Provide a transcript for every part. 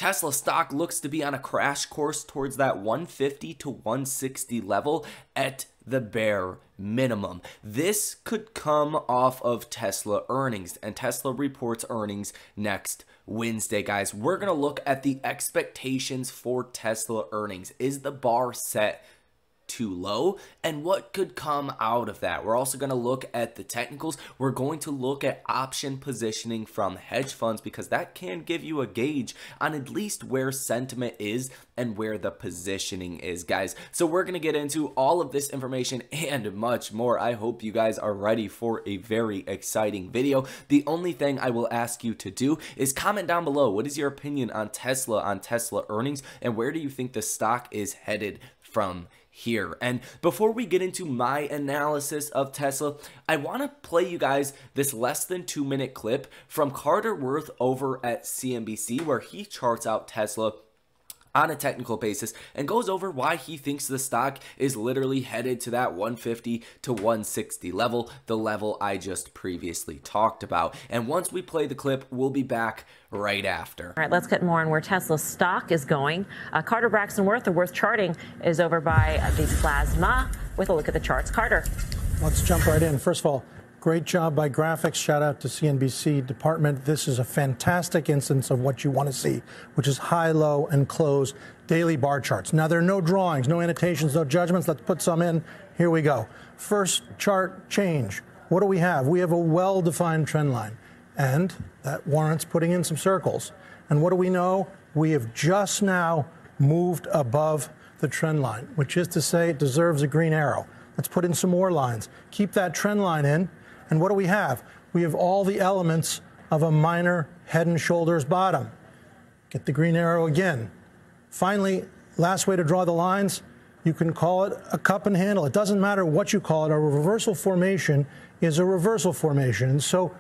Tesla stock looks to be on a crash course towards that 150 to 160 level at the bare minimum. This could come off of Tesla earnings, and Tesla reports earnings next Wednesday, guys. We're going to look at the expectations for Tesla earnings. Is the bar set too low, and what could come out of that? We're also going to look at the technicals. We're going to look at option positioning from hedge funds, because that can give you a gauge on at least where sentiment is and where the positioning is, guys. So we're going to get into all of this information and much more. I hope you guys are ready for a very exciting video. The only thing I will ask you to do is comment down below. What is your opinion on Tesla earnings, and where do you think the stock is headed from here? And before we get into my analysis of Tesla, I want to play you guys this less than 2-minute clip from Carter Worth over at CNBC, where he charts out Tesla on a technical basis and goes over why he thinks the stock is literally headed to that 150 to 160 level, the level I just previously talked about. And once we play the clip, we'll be back right after. All right, let's get more on where Tesla stock is going. Carter Braxton Worth, the Worth charting, is over by the plasma with a look at the charts. Carter. Let's jump right in. First of all, great job by graphics. Shout out to CNBC department. This is a fantastic instance of what you want to see, which is high, low, and close daily bar charts. Now, there are no drawings, no annotations, no judgments. Let's put some in. Here we go. First chart change. What do we have? We have a well-defined trend line, and that warrants putting in some circles. And what do we know? We have just now moved above the trend line, which is to say it deserves a green arrow. Let's put in some more lines. Keep that trend line in. And what do we have? We have all the elements of a minor head and shoulders bottom. Get the green arrow again. Finally, last way to draw the lines, you can call it a cup and handle. It doesn't matter what you call it. A reversal formation is a reversal formation. And so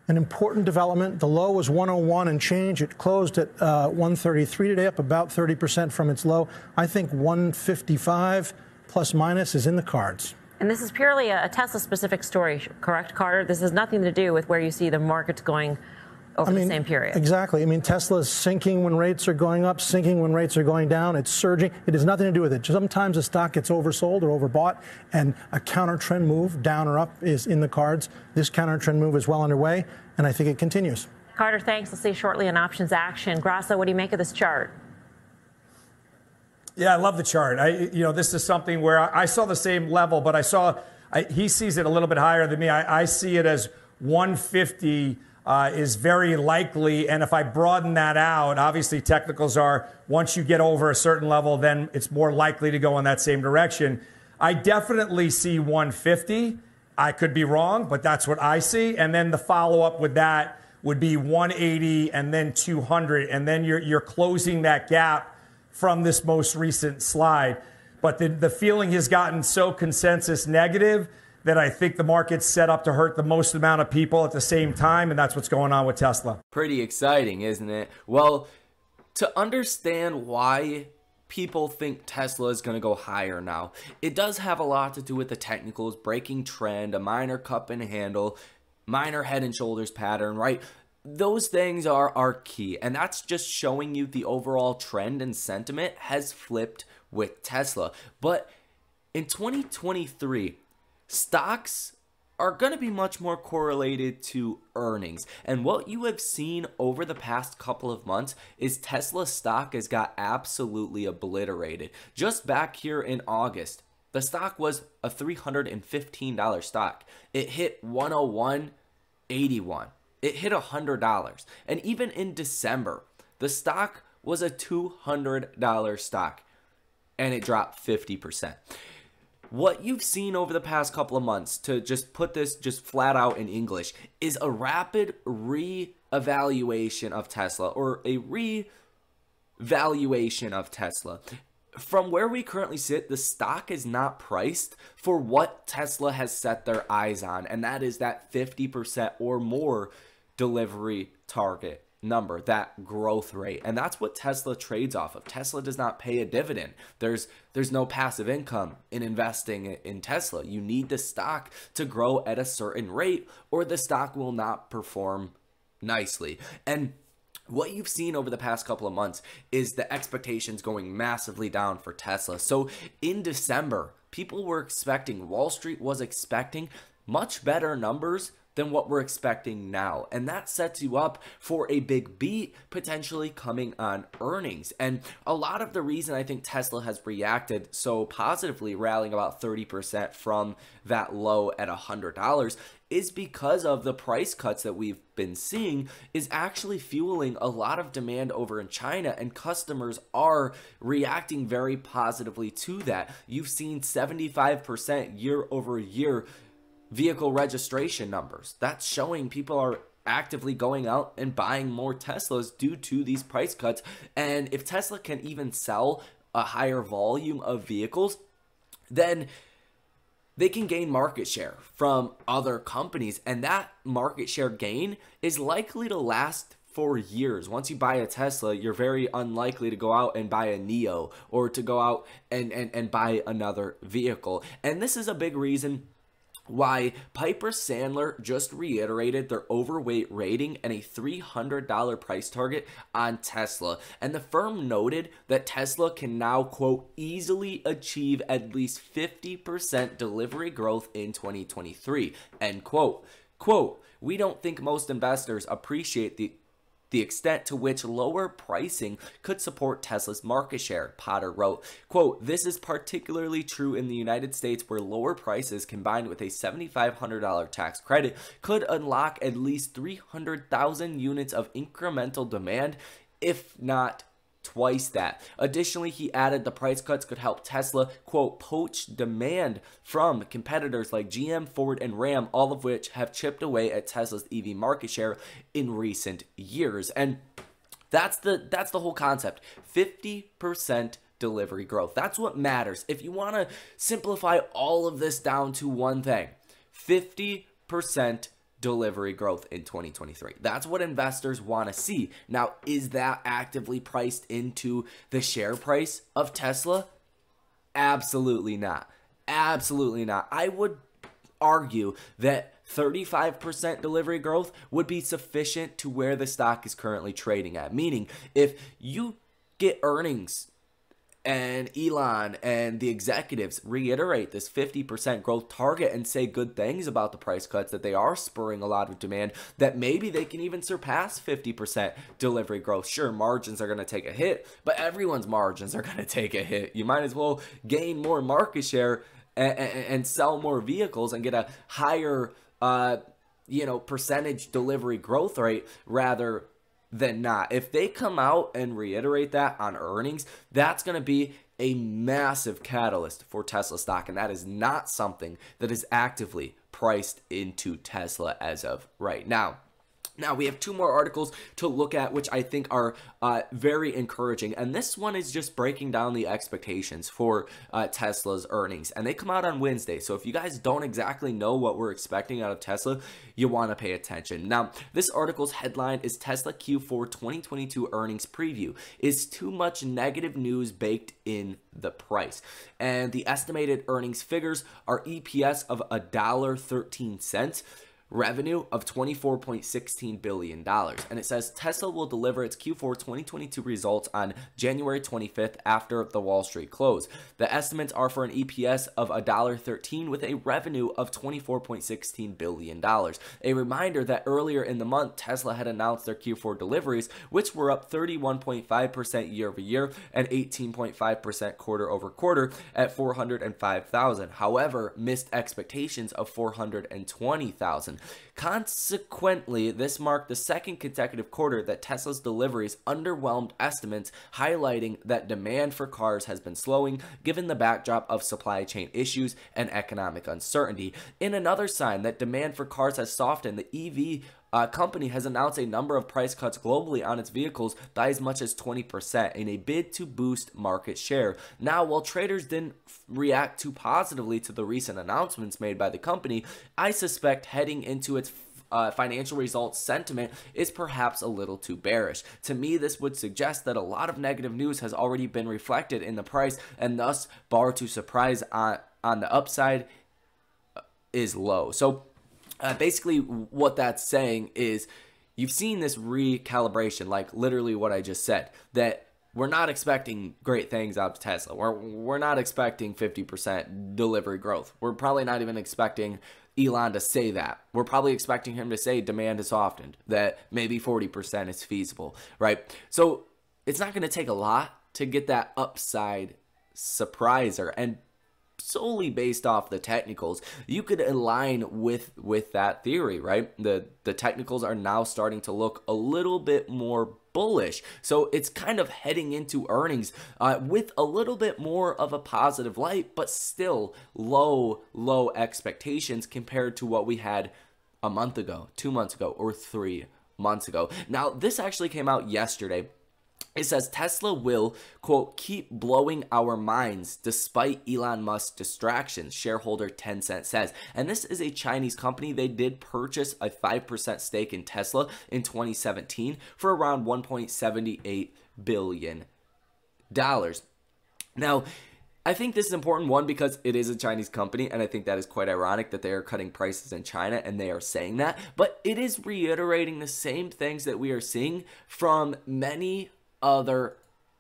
an important development, the low was 101 and change. It closed at 133 today, up about 30% from its low. I think 155 plus minus is in the cards. And this is purely a Tesla-specific story, correct, Carter? This has nothing to do with where you see the markets going over the same period. Exactly. I mean, Tesla is sinking when rates are going up, sinking when rates are going down. It's surging. It has nothing to do with it. Sometimes a stock gets oversold or overbought, and a counter-trend move, down or up, is in the cards. This counter-trend move is well underway, and I think it continues. Carter, thanks. We'll see you shortly on options action. Grasso, what do you make of this chart? Yeah, I love the chart. This is something where I saw the same level, but he sees it a little bit higher than me. I see it as 150 is very likely. And if I broaden that out, obviously technicals are once you get over a certain level, then it's more likely to go in that same direction. I definitely see 150. I could be wrong, but that's what I see. And then the follow up with that would be 180 and then 200. And then you're closing that gap from this most recent slide. But the feeling has gotten so consensus negative that I think the market's set up to hurt the most amount of people at the same time, and that's what's going on with Tesla. Pretty exciting, isn't it? Well, to understand why people think Tesla is going to go higher now, it does have a lot to do with the technicals, breaking trend, a minor cup and handle, minor head and shoulders pattern, right? Those things are key, and that's just showing you the overall trend and sentiment has flipped with Tesla. But in 2023, stocks are going to be much more correlated to earnings. And what you have seen over the past couple of months is Tesla stock has got absolutely obliterated. Just back here in August, the stock was a $315 stock. It hit 101.81. It hit $100. And even in December, the stock was a $200 stock, and it dropped 50%. What you've seen over the past couple of months, to just put this just flat out in English, is a rapid re-evaluation of Tesla, or a re-valuation of Tesla. From where we currently sit, the stock is not priced for what Tesla has set their eyes on, and that is that 50% or more delivery target number, that growth rate. And that's what Tesla trades off of. Tesla does not pay a dividend. There's no passive income in investing in Tesla. You need the stock to grow at a certain rate, or the stock will not perform nicely. And what you've seen over the past couple of months is the expectations going massively down for Tesla. So in December, people were expecting, Wall Street was expecting much better numbers than what we're expecting now. And that sets you up for a big beat potentially coming on earnings. And a lot of the reason I think Tesla has reacted so positively, rallying about 30% from that low at $100, is because of the price cuts that we've been seeing is actually fueling a lot of demand over in China, and customers are reacting very positively to that. You've seen 75% year over year vehicle registration numbers. That's showing people are actively going out and buying more Teslas due to these price cuts. And if Tesla can even sell a higher volume of vehicles, then they can gain market share from other companies, and that market share gain is likely to last for years. Once you buy a Tesla, you're very unlikely to go out and buy a Neo or to go out and buy another vehicle. And this is a big reason why Piper Sandler just reiterated their overweight rating and a $300 price target on Tesla. And the firm noted that Tesla can now, quote, easily achieve at least 50% delivery growth in 2023, end quote. Quote, we don't think most investors appreciate the extent to which lower pricing could support Tesla's market share, Potter wrote. Quote, this is particularly true in the United States, where lower prices combined with a $7,500 tax credit could unlock at least 300,000 units of incremental demand, if not twice that. Additionally, he added the price cuts could help Tesla, quote, poach demand from competitors like GM, Ford, and Ram, all of which have chipped away at Tesla's EV market share in recent years. And that's the whole concept. 50% delivery growth. That's what matters. If you want to simplify all of this down to one thing, 50% delivery growth in 2023. That's what investors want to see. Now, is that actively priced into the share price of Tesla? Absolutely not. Absolutely not. I would argue that 35% delivery growth would be sufficient to where the stock is currently trading at. Meaning, if you get earnings and Elon and the executives reiterate this 50% growth target and say good things about the price cuts, that they are spurring a lot of demand, that maybe they can even surpass 50% delivery growth. Sure, margins are going to take a hit, but everyone's margins are going to take a hit. You might as well gain more market share and sell more vehicles and get a higher percentage delivery growth rate rather than not. If they come out and reiterate that on earnings, that's going to be a massive catalyst for Tesla stock, and that is not something that is actively priced into Tesla as of right now. Now, we have two more articles to look at, which I think are very encouraging. And this one is just breaking down the expectations for Tesla's earnings. And they come out on Wednesday. So if you guys don't exactly know what we're expecting out of Tesla, you want to pay attention. Now, this article's headline is Tesla Q4 2022 earnings preview. Is too much negative news baked in the price? And the estimated earnings figures are EPS of $1.13. Revenue of $24.16 billion. And it says Tesla will deliver its Q4 2022 results on January 25th after the Wall Street close. The estimates are for an EPS of $1.13 with a revenue of $24.16 billion. A reminder that earlier in the month, Tesla had announced their Q4 deliveries, which were up 31.5% year over year and 18.5% quarter over quarter at 405,000. However, missed expectations of 420,000. Consequently, this marked the second consecutive quarter that Tesla's deliveries underwhelmed estimates, highlighting that demand for cars has been slowing given the backdrop of supply chain issues and economic uncertainty. In another sign that demand for cars has softened, the EV company has announced a number of price cuts globally on its vehicles by as much as 20% in a bid to boost market share. Now, while traders didn't react too positively to the recent announcements made by the company, I suspect heading into its financial results sentiment is perhaps a little too bearish. To me, this would suggest that a lot of negative news has already been reflected in the price, and thus bar to surprise on the upside is low. So basically what that's saying is you've seen this recalibration, like literally what I just said, that we're not expecting great things out of Tesla. We're not expecting 50% delivery growth. We're probably not even expecting Elon to say that. We're probably expecting him to say demand is softened, that maybe 40% is feasible, right? So it's not going to take a lot to get that upside surpriser. And solely based off the technicals, you could align with that theory, right? The technicals are now starting to look a little bit more bullish. So it's kind of heading into earnings with a little bit more of a positive light, but still low expectations compared to what we had a month ago, 2 months ago, or 3 months ago. Now, this actually came out yesterday. It says Tesla will, quote, keep blowing our minds despite Elon Musk's distractions, shareholder Tencent says. And this is a Chinese company. They did purchase a 5% stake in Tesla in 2017 for around $1.78 billion. Now, I think this is important, one, because it is a Chinese company, and I think that is quite ironic that they are cutting prices in China, and they are saying that. But it is reiterating the same things that we are seeing from many other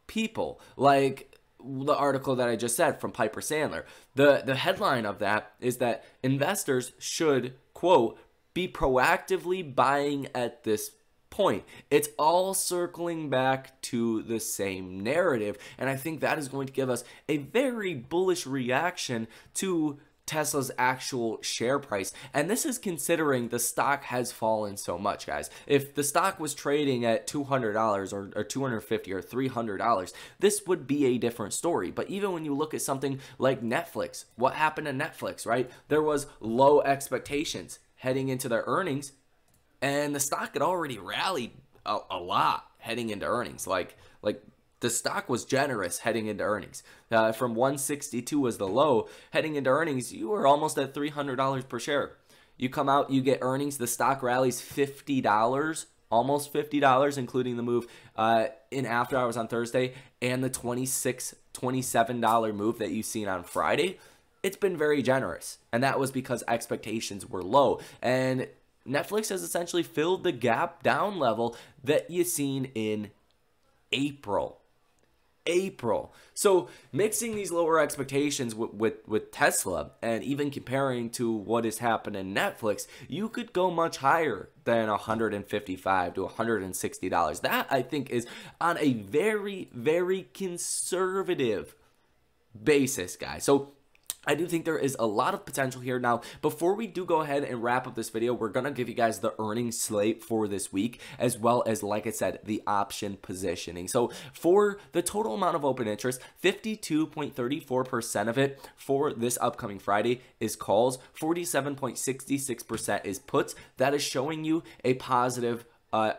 people, like the article that I just said from Piper Sandler. The headline of that is that investors should, quote, be proactively buying at this point. It's all circling back to the same narrative, and I think that is going to give us a very bullish reaction to Tesla's actual share price. And this is considering the stock has fallen so much, guys. If the stock was trading at $200 or $250 or $300, this would be a different story. But even when you look at something like Netflix, what happened to Netflix, right? There was low expectations heading into their earnings, and the stock had already rallied a lot heading into earnings. Like the stock was generous heading into earnings. From 162 was the low. Heading into earnings, you were almost at $300 per share. You come out, you get earnings, the stock rallies $50, almost $50, including the move in after hours on Thursday and the $26, $27 move that you've seen on Friday. It's been very generous, and that was because expectations were low. And Netflix has essentially filled the gap down level that you've seen in April. So mixing these lower expectations with Tesla, and even comparing to what has happened in Netflix, you could go much higher than $155 to $160. That, I think, is on a very, very conservative basis, guys. So I do think there is a lot of potential here. Now, before we do go ahead and wrap up this video, we're going to give you guys the earnings slate for this week, as well as, like I said, the option positioning. So for the total amount of open interest, 52.34% of it for this upcoming Friday is calls, 47.66% is puts. That is showing you a positive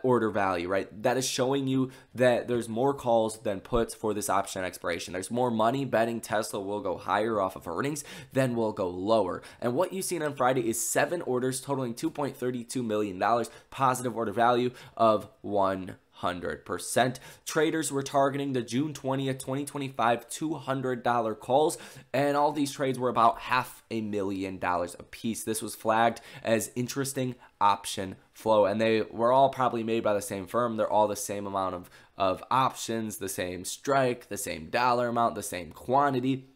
order value, right? That is showing you that there's more calls than puts for this option expiration. There's more money betting Tesla will go higher off of earnings than will go lower. And what you've seen on Friday is 7 orders totaling $2.32 million, positive order value of 100%. Traders were targeting the June 20th, 2025 $200 calls, and all these trades were about $500,000 a piece. This was flagged as interesting option flow, and they were all probably made by the same firm. They're all the same amount of options, the same strike, the same dollar amount, the same quantity,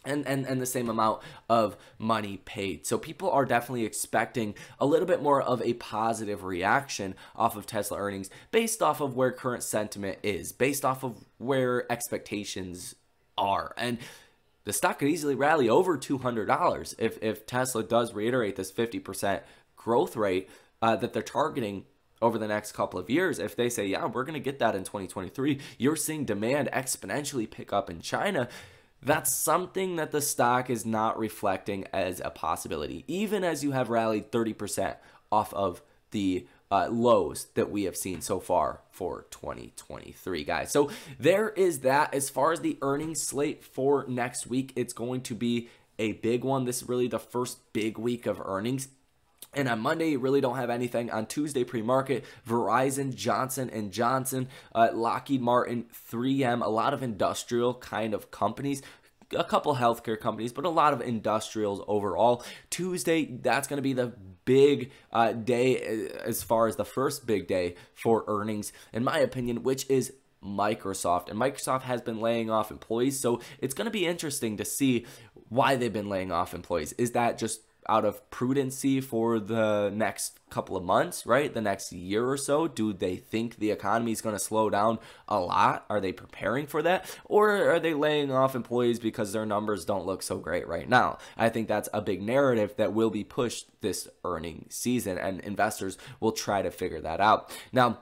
and the same amount of money paid. So people are definitely expecting a little bit more of a positive reaction off of Tesla earnings based off of where current sentiment is, based off of where expectations are. And the stock could easily rally over $200 if Tesla does reiterate this 50% growth rate that they're targeting over the next couple of years. If they say, yeah, we're going to get that in 2023, you're seeing demand exponentially pick up in China. That's something that the stock is not reflecting as a possibility, even as you have rallied 30% off of the lows that we have seen so far for 2023, guys. So there is that. As far as the earnings slate for next week, it's going to be a big one. This is really the first big week of earnings. And on Monday, you really don't have anything. On Tuesday, pre-market, Verizon, Johnson & Johnson, Lockheed Martin, 3M, a lot of industrial kind of companies. a couple healthcare companies, but a lot of industrials overall. Tuesday, that's going to be the big day as far as the first big day for earnings, in my opinion, which is Microsoft. And Microsoft has been laying off employees, so it's going to be interesting to see why they've been laying off employees. Is that just out of prudency for the next couple of months, right? The next year or so? Do they think the economy is going to slow down a lot? Are they preparing for that? Or are they laying off employees because their numbers don't look so great right now? I think that's a big narrative that will be pushed this earnings season, and investors will try to figure that out. Now,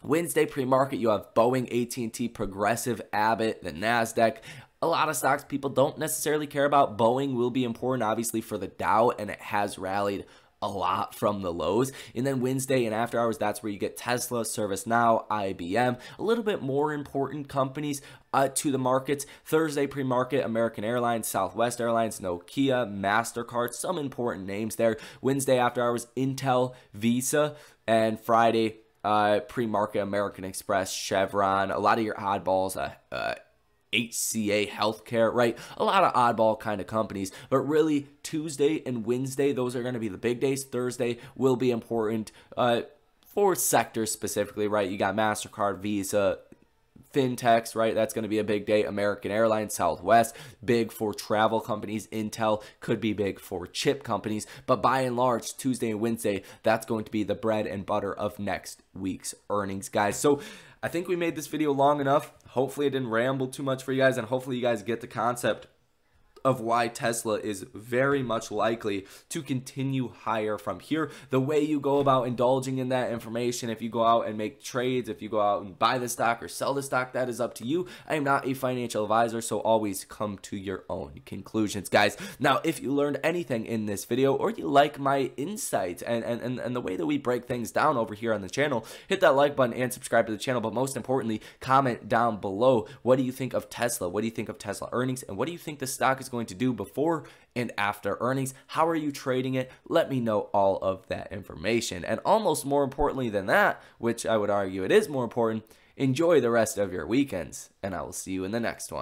Wednesday pre-market, you have Boeing, AT&T, Progressive, Abbott, the NASDAQ. A lot of stocks people don't necessarily care about. Boeing will be important, obviously, for the Dow, and it has rallied a lot from the lows. And then Wednesday and after hours, that's where you get Tesla, ServiceNow, IBM, a little bit more important companies to the markets. Thursday pre-market, American Airlines, Southwest Airlines, Nokia, MasterCard, some important names there. Wednesday after hours, Intel, Visa, and Friday pre-market, American Express, Chevron, a lot of your oddballs, HCA Healthcare, right? A lot of oddball kind of companies, but really Tuesday and Wednesday, those are going to be the big days. Thursday will be important for sectors specifically, right? You got MasterCard, Visa, fintechs, right? That's going to be a big day. American Airlines, Southwest, big for travel companies. Intel could be big for chip companies, but by and large, Tuesday and Wednesday, that's going to be the bread and butter of next week's earnings, guys. So I think we made this video long enough. Hopefully it didn't ramble too much for you guys, and hopefully you guys get the concept of why Tesla is very much likely to continue higher from here. The way you go about indulging in that information, if you go out and make trades, if you go out and buy the stock or sell the stock, that is up to you. I am not a financial advisor, so always come to your own conclusions, guys. Now, if you learned anything in this video, or you like my insights and the way that we break things down over here on the channel, hit that like button and subscribe to the channel. But most importantly, comment down below. What do you think of Tesla? What do you think of Tesla earnings? And what do you think the stock is going to do before and after earnings? How are you trading it? Let me know all of that information. And almost more importantly than that, which I would argue it is more important, enjoy the rest of your weekends, and I will see you in the next one.